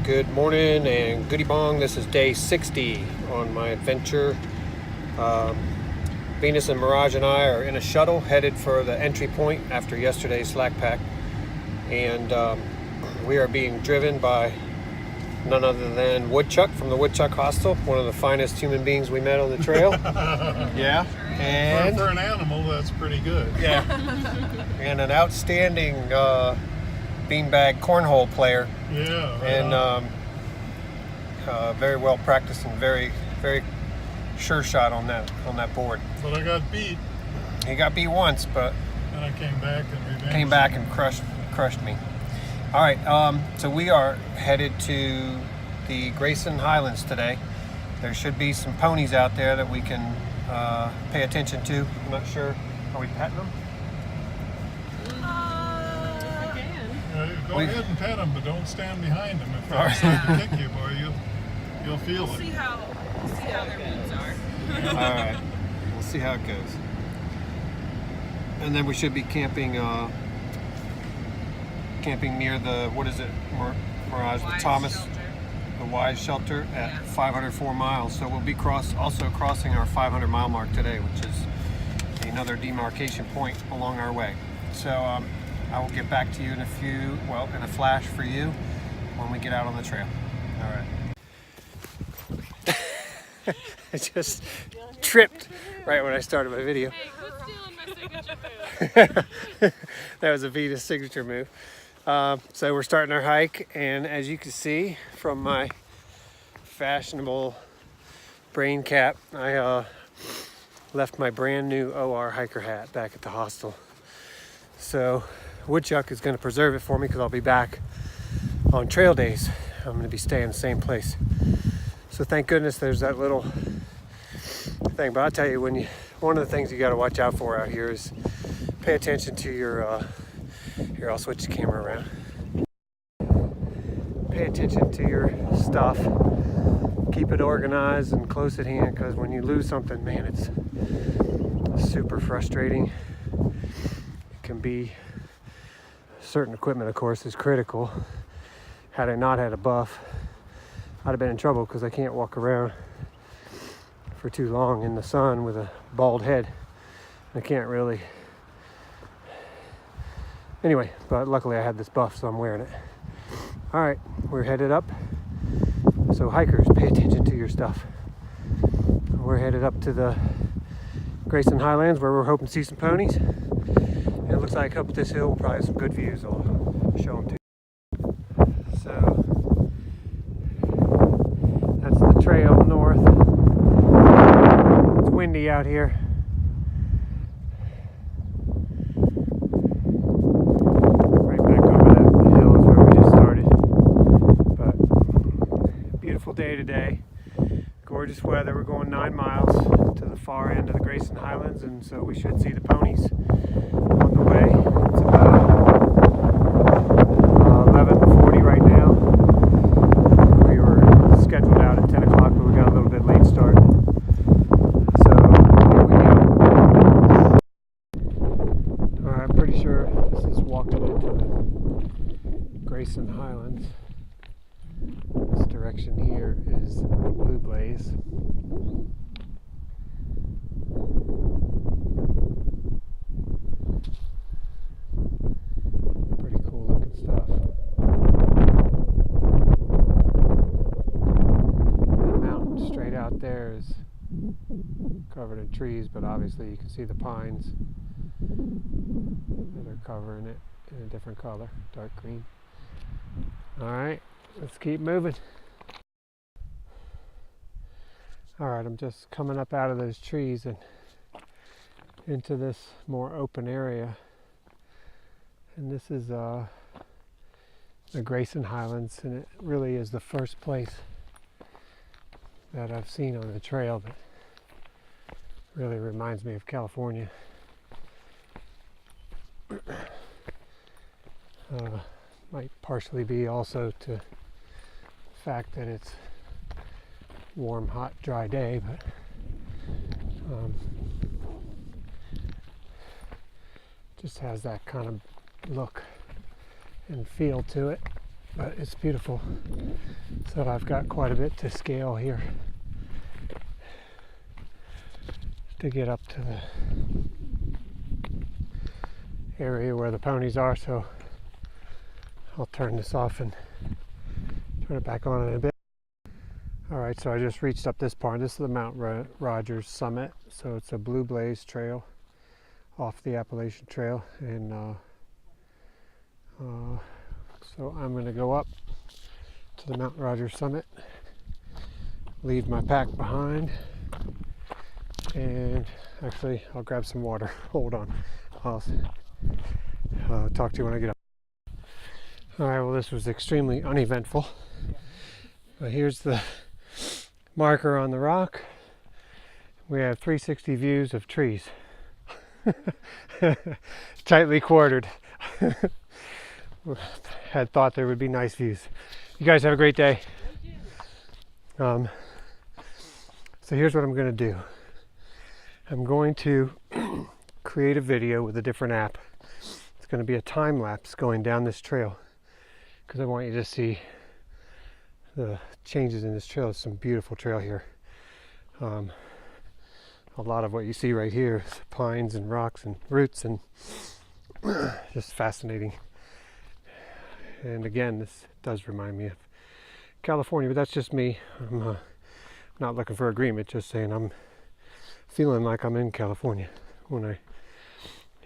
Good morning and goody bong. This is day 60 on my adventure. Venus and Mirage and I are in a shuttle headed for the entry point after yesterday's slack pack, and we are being driven by none other than Woodchuck from the Woodchuck Hostel, one of the finest human beings we met on the trail. Yeah, and for an animal, that's pretty good. Yeah, and an outstanding beanbag cornhole player. Yeah, and very well practiced and very sure shot on that board. But I got beat. He got beat once, but and I came back and crushed me. All right, so we are headed to the Grayson Highlands today. There should be some ponies out there that we can pay attention to. I'm not sure. Are we petting them? Go ahead and pet them, but don't stand behind them. If they start to kick you, boy, you'll feel it. See how their moves are. All right, we'll see how it goes. And then we should be camping near the, what is it, Mirage, the Thomas, shelter. The Wise Shelter at 504 miles. So we'll be also crossing our 500 mile mark today, which is another demarcation point along our way. So I will get back to you in a flash for you when we get out on the trail. All right. I just tripped right when I started my video. Hey, quit stealing my signature move. That was a Venus signature move. So we're starting our hike, and as you can see from my fashionable brain cap, I left my brand new OR hiker hat back at the hostel. So Woodchuck is going to preserve it for me because I'll be back on trail days. I'm going to be staying in the same place. So thank goodness there's that little thing. But I'll tell you, one of the things you got to watch out for out here is pay attention to your, here, I'll switch the camera around. Pay attention to your stuff. Keep it organized and close at hand, because when you lose something, man, it's super frustrating. It can be, certain equipment, of course, is critical. Had I not had a buff, I'd have been in trouble, because I can't walk around for too long in the sun with a bald head. I can't really. Anyway, but luckily I had this buff, so I'm wearing it. All right, we're headed up. So hikers, pay attention to your stuff. We're headed up to the Grayson Highlands, where we're hoping to see some ponies. And it looks like up this hill we'll probably have some good views. I'll show them to you. So that's the trail north. It's windy out here. Right back over that hill is where we just started. But beautiful day today. Gorgeous weather. We're going 9 miles to the far end of the Grayson Highlands, and so we should see the ponies on the way. It's about 11:40 right now. We were scheduled out at 10 o'clock, but we got a little bit late start. So here we go. Alright, I'm pretty sure this is walking into the Grayson Highlands. This direction here is Blue Blaze. Pretty cool looking stuff. The mountain straight out there is covered in trees, but obviously you can see the pines that are covering it in a different color, dark green. Alright, let's keep moving. Alright, I'm just coming up out of those trees and into this more open area. And this is the Grayson Highlands, and it really is the first place that I've seen on the trail that really reminds me of California. Might partially be also to the fact that it's warm, hot, dry day, but just has that kind of look and feel to it. but it's beautiful. So I've got quite a bit to scale here to get up to the area where the ponies are. So I'll turn this off and turn it back on in a bit. Alright, so I just reached up this part. This is the Mount Rogers summit. So it's a Blue Blaze trail off the Appalachian Trail. And so I'm going to go up to the Mount Rogers summit, leave my pack behind, and actually I'll grab some water. Hold on. I'll talk to you when I get up. Alright, well, this was extremely uneventful. But here's the marker on the rock. We have 360 views of trees. Tightly quartered. Had thought there would be nice views. You guys have a great day. So here's what I'm going to do. I'm going to create a video with a different app. It's going to be a time lapse going down this trail because I want you to see the changes in this trail. It's some beautiful trail here. A lot of what you see right here is pines and rocks and roots, and just fascinating. And again, this does remind me of California, but that's just me. I'm not looking for agreement, just saying I'm feeling like I'm in California when I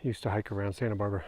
used to hike around Santa Barbara.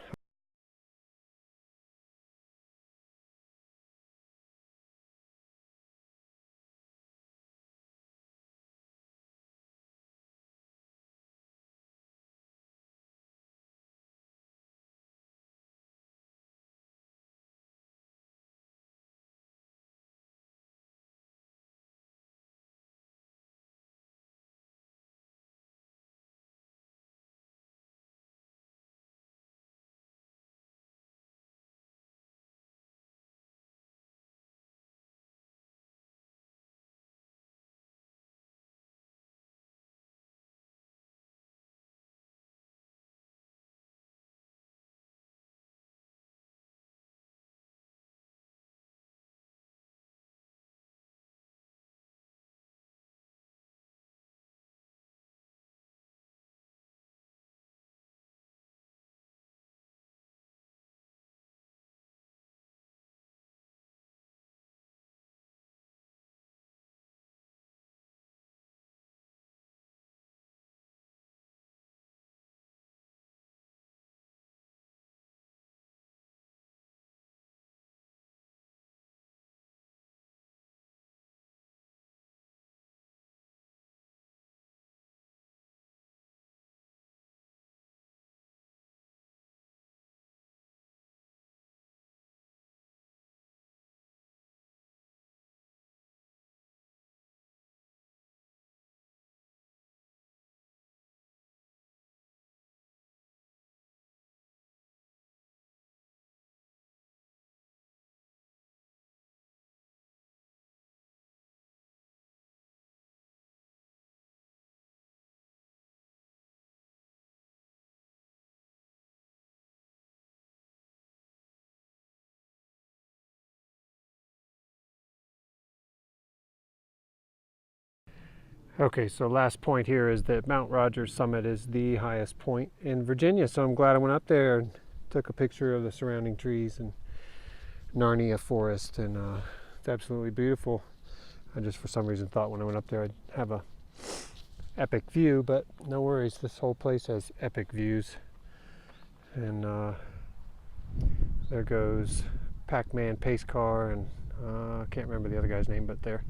Okay, so last point here is that Mount Rogers summit is the highest point in Virginia, so I'm glad I went up there and took a picture of the surrounding trees and Narnia forest, and it's absolutely beautiful. I just for some reason thought when I went up there I'd have a epic view, but no worries, this whole place has epic views. And there goes Pac-Man pace car, and I can't remember the other guy's name, but they're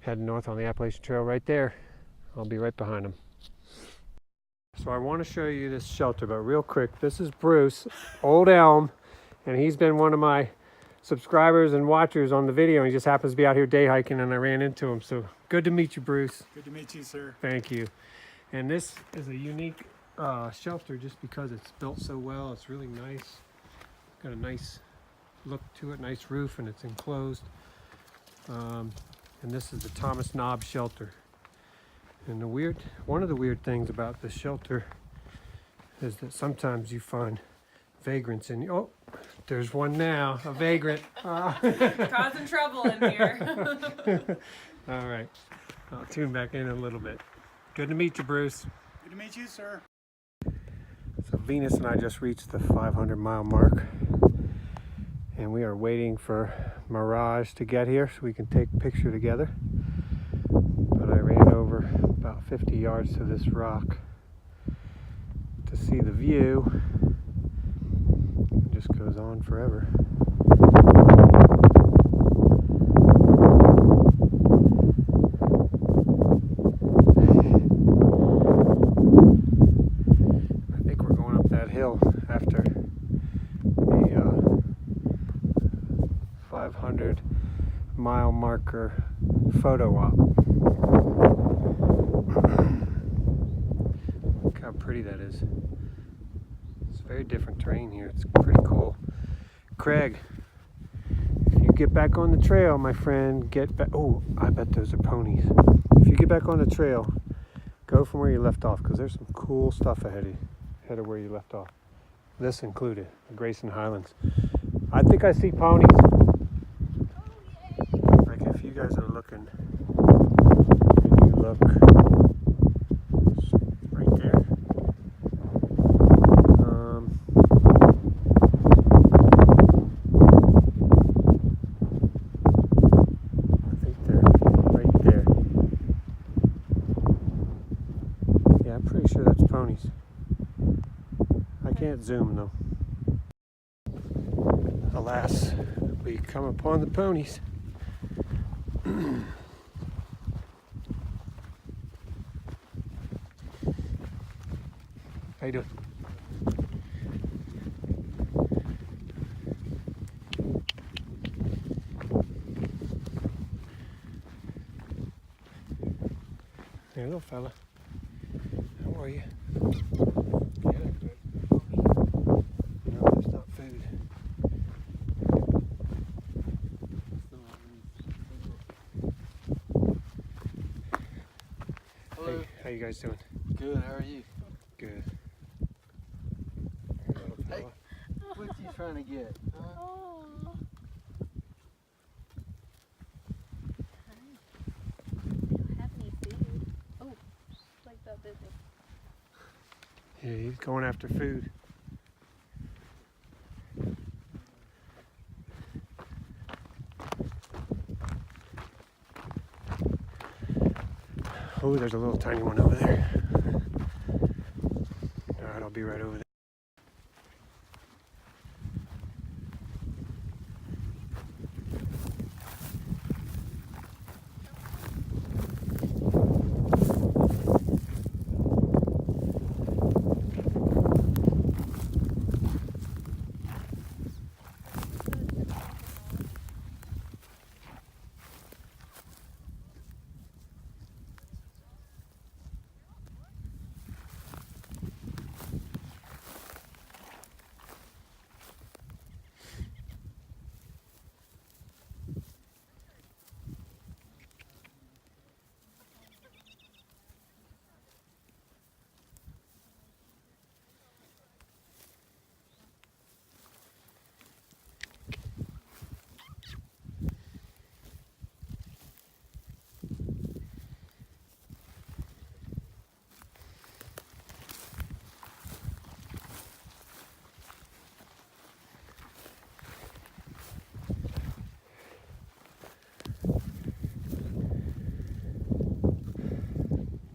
heading north on the Appalachian Trail right there. I'll be right behind them. So I want to show you this shelter, but real quick, this is Bruce, Old Elm, and he's been one of my subscribers and watchers on the video. He just happens to be out here day hiking, and I ran into him. So good to meet you, Bruce. Good to meet you, sir. Thank you. And this is a unique shelter just because it's built so well. It's really nice. Got a nice look to it, nice roof, and it's enclosed. And this is the Thomas Knob shelter. And one of the weird things about this shelter is that sometimes you find vagrants in. Oh, there's one now, a vagrant. Causing trouble in here. All right, I'll tune back in a little bit. Good to meet you, Bruce. Good to meet you, sir. So Venus and I just reached the 500-mile mark, and we are waiting for Mirage to get here so we can take a picture together. But I ran over about 50 yards to this rock to see the view. It just goes on forever. I think we're going up that hill after the 500-mile marker photo op. Look how pretty that is. It's very different terrain here. It's pretty cool. Craig, if you get back on the trail, my friend, get back. Oh, I bet those are ponies. If you get back on the trail, go from where you left off, because there's some cool stuff ahead of where you left off. This included, the Grayson Highlands. I think I see ponies. Like if you guys are looking, and you look right there. I think they're right there. Yeah, I'm pretty sure that's ponies. I can't zoom though. Alas, we come upon the ponies. How you doing? Hey, little fella. How are you? Yeah, good. No, there's not food. Hello. Hey, how you guys doing? Good, how are you? Good. Hey. What's he trying to get? Huh? Oh. Don't have any food. Oh, like that busy. Yeah, he's going after food. Oh, there's a little tiny one over there. All right, I'll be right over there.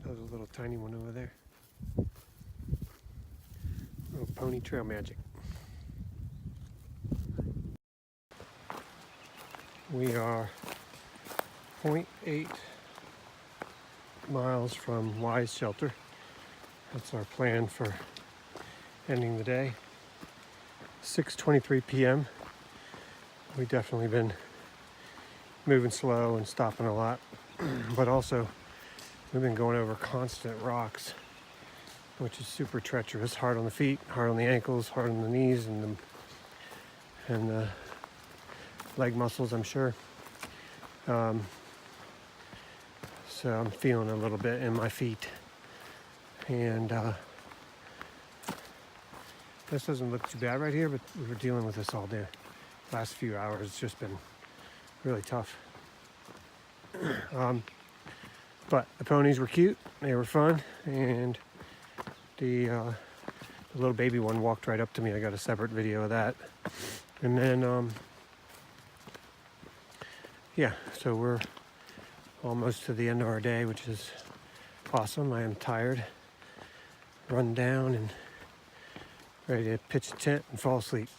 There's a little tiny one over there. Little pony trail magic. We are 0.8 miles from Wise Shelter. That's our plan for ending the day. 6:23 p.m. We've definitely been moving slow and stopping a lot, but also we've been going over constant rocks, which is super treacherous, hard on the feet, hard on the ankles, hard on the knees, and the leg muscles, I'm sure. So I'm feeling a little bit in my feet, and This doesn't look too bad right here, but we were dealing with this all day. Last few hours, it's just been really tough. But the ponies were cute, they were fun, and the little baby one walked right up to me. I got a separate video of that. And then, yeah, so we're almost to the end of our day, which is awesome. I am tired, run down, and ready to pitch a tent and fall asleep.